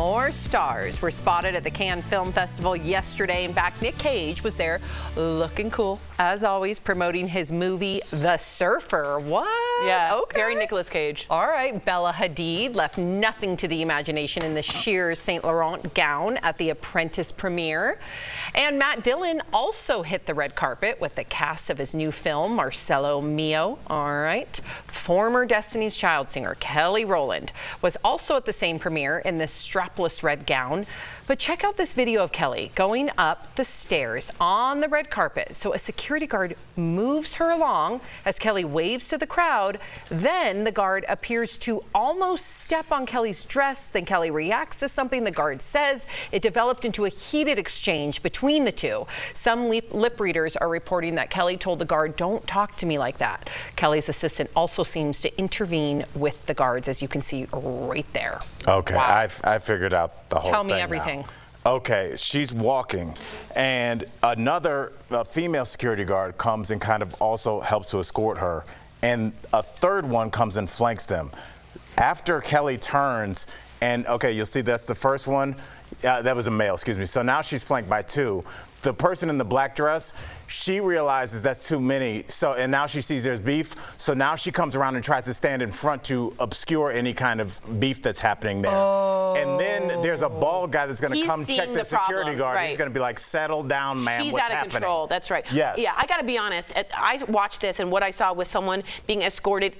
More stars were spotted at the Cannes Film Festival yesterday. In fact, Nick Cage was there looking cool, as always, promoting his movie, The Surfer. What? Yeah, okay. Very Nicolas Cage. All right, Bella Hadid left nothing to the imagination in the sheer Saint Laurent gown at the Apprentice premiere. And Matt Dillon also hit the red carpet with the cast of his new film, Marcello Mia. All right. Former Destiny's Child singer Kelly Rowland was also at the same premiere in this strapless red gown. But check out this video of Kelly going up the stairs on the red carpet. So a security guard moves her along as Kelly waves to the crowd. Then the guard appears to almost step on Kelly's dress. Then Kelly reacts to something the guard says. It developed into a heated exchange between the two. Some lip readers are reporting that Kelly told the guard, "Don't talk to me like that." Kelly's assistant also seems to intervene with the guards, as you can see right there. Okay, wow. I figured out the whole thing. Tell me everything. Now. Okay, she's walking, and another female security guard comes and kind of also helps to escort her, and a third one comes and flanks them. After Kelly turns, and okay, you'll see that's the first one. That was a male, excuse me. So now she's flanked by two. The person in the black dress, she realizes that's too many. So, and now she sees there's beef. So now she comes around and tries to stand in front to obscure any kind of beef that's happening there. Oh. And then there's a bald guy that's going to come check the security guard. Right. He's going to be like, "Settle down, ma'am. What's happening?" She's out of control. That's right. Yes. Yeah, I got to be honest. I watched this, and what I saw was someone being escorted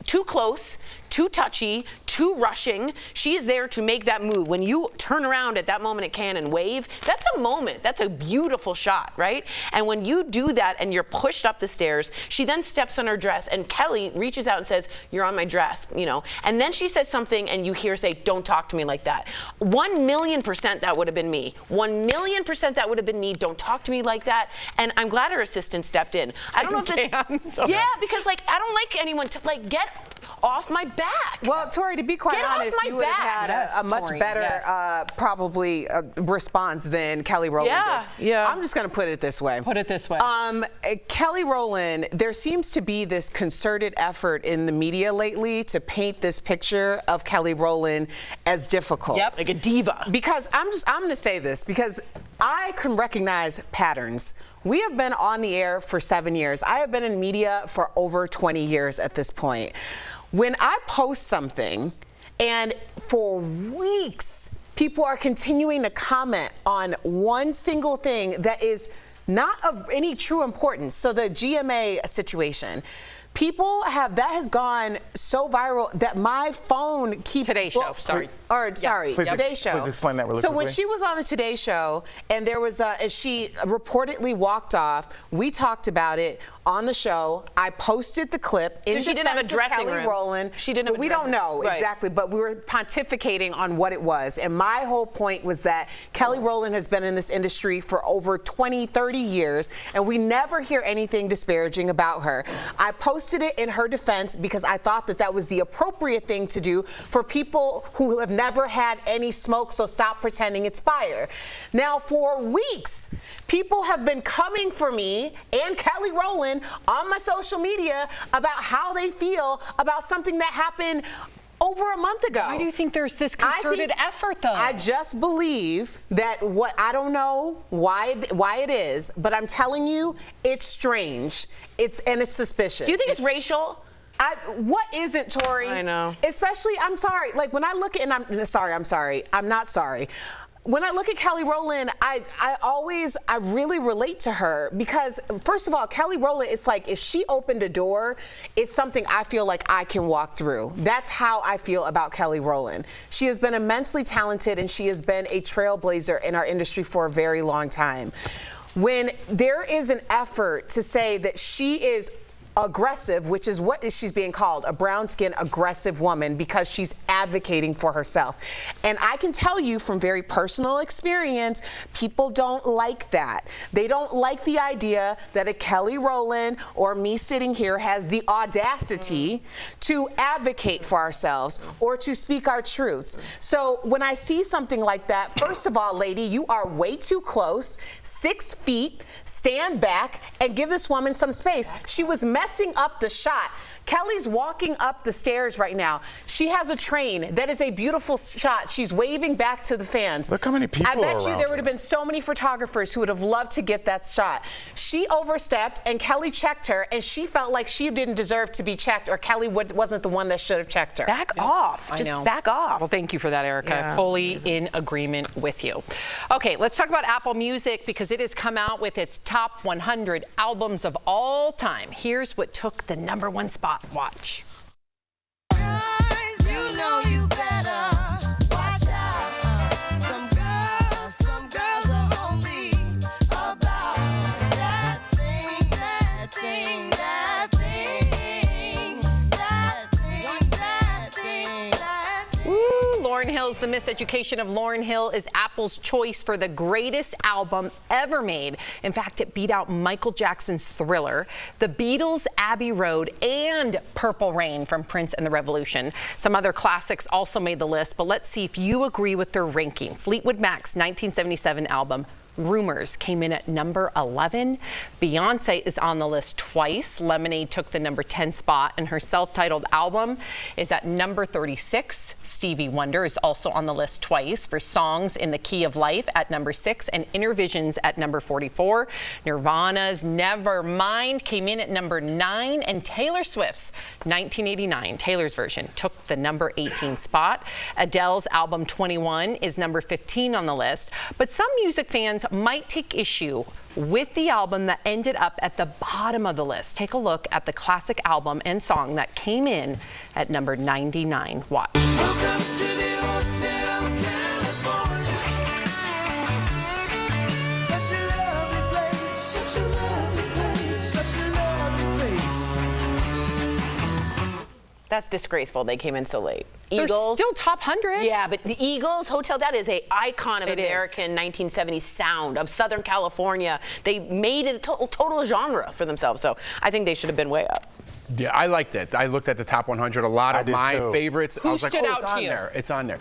too close, too touchy, too rushing. She is there to make that move. When you turn around at that moment at Cannes and wave, that's a moment. That's a beautiful shot, right? And when you do that and you're pushed up the stairs, she then steps on her dress, and Kelly reaches out and says, "You're on my dress," you know. And then she says something, and you hear say, "Don't talk to me like that." 1,000,000% that would have been me. 1,000,000% that would have been me. Don't talk to me like that. And I'm glad her assistant stepped in. I don't know if this. Yeah, because like I don't like anyone to like get off my back. Well, Tori, to be quite honest, you would have had a much better, probably response than Kelly Rowland did. Yeah. I'm just going to put it this way. Put it this way. Kelly Rowland, there seems to be this concerted effort in the media lately to paint this picture of Kelly Rowland as difficult. Yep, like a diva. Because I'm going to say this because I can recognize patterns. We have been on the air for 7 years. I have been in media for over 20 years at this point. When I post something and for weeks people are continuing to comment on one single thing that is not of any true importance, so the GMA situation, that has gone so viral that my phone keeps... Today Show, sorry. Today Show. Please explain that really quickly. So when she was on the Today Show and there was she reportedly walked off, we talked about it on the show. I posted the clip in she didn't have a dressing room. Rowland. She didn't have a we dressing don't know room. exactly, but we were pontificating on what it was. And my whole point was that Kelly Rowland has been in this industry for over 20, 30 years, and we never hear anything disparaging about her. I posted it in her defense because I thought that was the appropriate thing to do for people who have never had any smoke, so stop pretending it's fire. Now, for weeks, people have been coming for me and Kelly Rowland on my social media about how they feel about something that happened over a month ago. Why do you think there's this concerted effort, though? I just believe that I don't know why it is, but I'm telling you, it's strange. It's suspicious. Do you think it's racial? What isn't, Tori? I know. Especially, I'm sorry. Like when I look at, and I'm sorry. I'm not sorry. When I look at Kelly Rowland, I really relate to her because, first of all, Kelly Rowland, it's like if she opened a door, it's something I feel like I can walk through. That's how I feel about Kelly Rowland. She has been immensely talented and she has been a trailblazer in our industry for a very long time. When there is an effort to say that she is aggressive, which is what she's being called, a brown-skinned aggressive woman, because she's advocating for herself. And I can tell you from very personal experience, people don't like that. They don't like the idea that a Kelly Rowland or me sitting here has the audacity to advocate for ourselves or to speak our truths. So when I see something like that, first of all, lady, you are way too close. 6 feet, stand back and give this woman some space. She was messing up the shot. Kelly's walking up the stairs right now. She has a train. That is a beautiful shot. She's waving back to the fans. Look how many people I bet you around there would her. have been so many photographers who would have loved to get that shot. She overstepped, and Kelly checked her, and she felt like she didn't deserve to be checked, or Kelly wasn't the one that should have checked her. Back off. I Just know. back off. Well, thank you for that, Erica. Yeah. Fully in agreement with you. Okay, let's talk about Apple Music because it has come out with its top 100 albums of all time. Here's what took the #1 spot. Watch. You know you better watch out. Some girls are only about that thing, that thing, that thing, that thing, that thing, that thing. Woo, Lauryn Hill's The Miseducation of Lauryn Hill is Apple's choice for the greatest album ever made. In fact, it beat out Michael Jackson's Thriller, The Beatles' Abbey Road, and Purple Rain from Prince and the Revolution. Some other classics also made the list, but let's see if you agree with their ranking. Fleetwood Mac's 1977 album, Rumors, came in at number 11. Beyonce is on the list twice. Lemonade took the number 10 spot, and her self-titled album is at number 36. Stevie Wonder is also on the list twice for Songs in the Key of Life at number 6 and Inner Visions at number 44. Nirvana's Nevermind came in at number 9, and Taylor Swift's 1989, Taylor's version, took the number 18 spot. Adele's album 21 is number 15 on the list, but some music fans might take issue with the album that ended up at the bottom of the list. Take a look at the classic album and song that came in at number 99. Watch. Welcome to the Hotel California. Such a lovely place, such a lovely place, such a lovely face. That's disgraceful. They came in so late. They're Eagles. still top 100. Yeah, but the Eagles, Hotel, that is an icon of It is. American 1970s sound of Southern California. They made it a total genre for themselves. So I think they should have been way up. Yeah, I liked it. I looked at the top 100. A lot I of did my too. favorites. Who I was like, stood oh, out it's to on you? there. It's on there.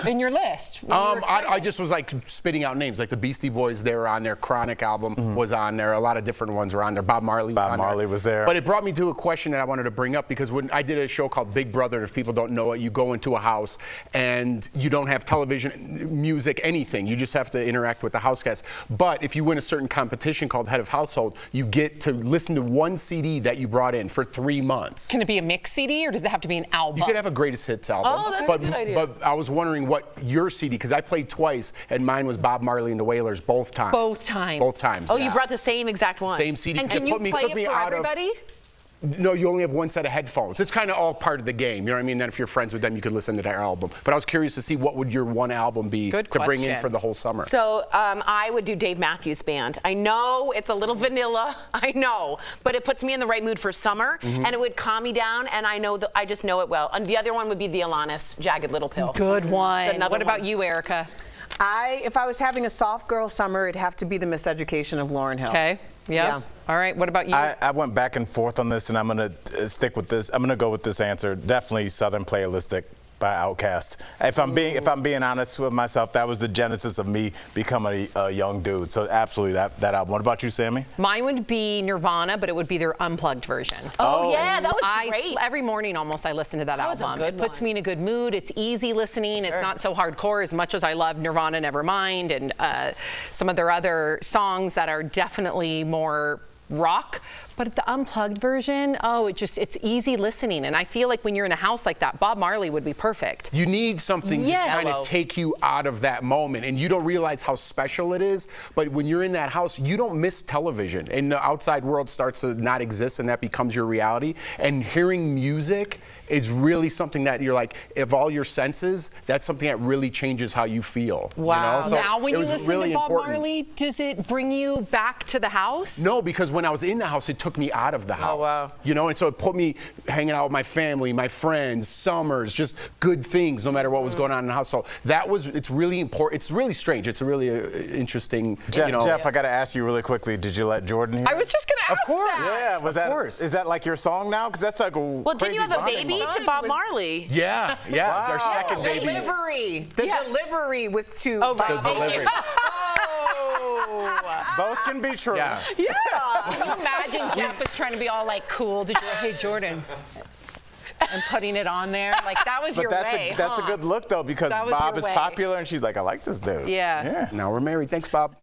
In your list. when you were I excited. just was like spitting out names. Like the Beastie Boys, they were on there. Chronic album was on there. A lot of different ones were on there. Bob Marley was on there. Bob Marley was there. But it brought me to a question that I wanted to bring up because when I did a show called Big Brother, and if people don't know it, you go into a house and you don't have television, music, anything. You just have to interact with the house guests. But if you win a certain competition called Head of Household, you get to listen to one CD that you brought in for 3 months. Can it be a mix CD or does it have to be an album? You could have a greatest hits album. Oh, that's a but, good idea. But I was wondering what your CD, because I played twice, and mine was Bob Marley and the Wailers both times. Both times. Both times. Oh, yeah. you brought the same exact one. Same CD. And can you play it for everybody? No, you only have one set of headphones. It's kind of all part of the game. You know what I mean? Then if you're friends with them, you could listen to their album. But I was curious to see what would your one album be Good to bring in question. for the whole summer. So I would do Dave Matthews Band. I know it's a little vanilla, I know, but it puts me in the right mood for summer, and it would calm me down, and I just know it well. And the other one would be the Alanis, Jagged Little Pill. Good one. Another What about one. you, Erica? If I was having a soft girl summer, it'd have to be The Miseducation of Lauryn Hill. Okay. Yeah. All right. What about you? I went back and forth on this, and I'm going to stick with this. I'm going to go with this answer. Definitely Southern Playalistic by Outkast. If I'm being honest with myself, that was the genesis of me becoming a young dude. So absolutely that album. What about you, Sammy? Mine would be Nirvana, but it would be their unplugged version. Oh, yeah, that was great. Every morning almost I listen to that was a album. good It puts one. me in a good mood. It's easy listening. It's not so hardcore as much as I love Nirvana, Nevermind, and some of their other songs that are definitely more rock. But the unplugged version, it's easy listening. And I feel like when you're in a house like that, Bob Marley would be perfect. You need something Yes. to kind of take you out of that moment, and you don't realize how special it is. But when you're in that house, you don't miss television, and the outside world starts to not exist, and that becomes your reality. And hearing music is really something that you're like, of all your senses, that's something that really changes how you feel. Wow. You know? So Now, when it you was listen really to Bob important. Marley, does it bring you back to the house? No, because when I was in the house, it took me out of the house. wow. You know, and so it put me hanging out with my family, my friends, summers, just good things, no matter what was going on in the house. So it's really important. It's really strange. It's a really interesting, Jeff, I got to ask you really quickly. Did you let Jordan hear? I was just going to ask Of course. that. Yeah, was that? course. Is that like your song now? Because that's like a Well, didn't crazy you have a bonding baby moment. to Bob Marley? Yeah, our second baby. Delivery. The Yeah. delivery was too. Oh, right. The delivery. Both can be true. Yeah. Can you imagine Jeff was trying to be all like cool to hey Jordan, and putting it on there? Like that was But your way. that's a good look though, because That was Bob your is way. popular and she's like, I like this dude. Yeah. Yeah. Now we're married. Thanks, Bob.